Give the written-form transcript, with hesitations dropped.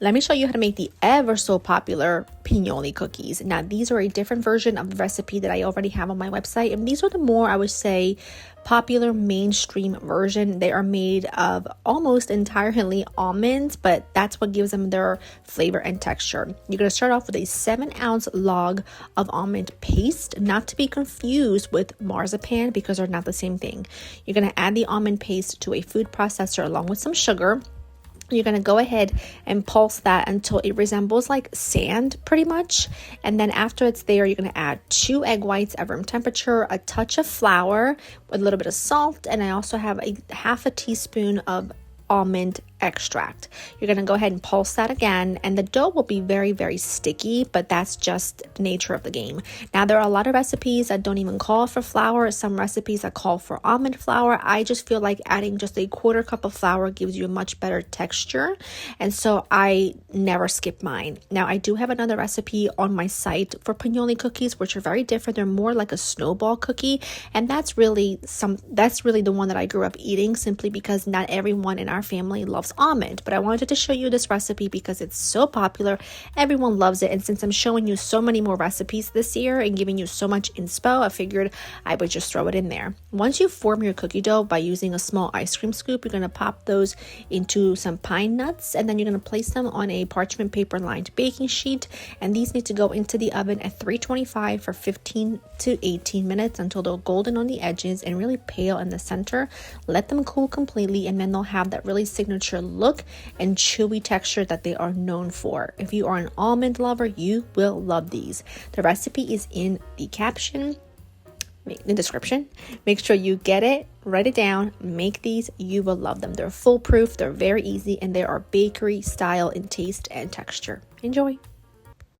Let me show you how to make the ever so popular Pignoli cookies. Now, these are a different version of the recipe that I already have on my website, and these are the more, I would say, popular mainstream version. They are made of almost entirely almonds, but that's what gives them their flavor and texture. You're going to start off with a 7-ounce log of almond paste, not to be confused with marzipan because they're not the same thing. You're going to add the almond paste to a food processor along with some sugar. You're going to go ahead and pulse that until it resembles like sand pretty much. And then after it's there, you're going to add 2 egg whites at room temperature, a touch of flour with a little bit of salt. And I also have a half a teaspoon of almond extract. You're going to go ahead and pulse that again, and the dough will be very, very sticky, but that's just the nature of the game. Now, there are a lot of recipes that don't even call for flour, some recipes that call for almond flour. I just feel like adding just a 1/4 cup of flour gives you a much better texture, and so I never skip mine. Now, I do have another recipe on my site for Pignoli cookies, which are very different. They're more like a snowball cookie, and that's really the one that I grew up eating, simply because not everyone in our family loves almond. But I wanted to show you this recipe because it's so popular, everyone loves it, and since I'm showing you so many more recipes this year and giving you so much inspo, I figured I would just throw it in there. Once you form your cookie dough by using a small ice cream scoop, you're going to pop those into some pine nuts, and then you're going to place them on a parchment paper lined baking sheet, and these need to go into the oven at 325 for 15 to 18 minutes until they're golden on the edges and really pale in the center. Let them cool completely, and then they'll have that really signature look and chewy texture that they are known for. If you are an almond lover, you will love these. The recipe is in the caption, the description. Make sure you get it, write it down, make these. You will love them. They're foolproof, they're very easy, and they are bakery style in taste and texture. Enjoy.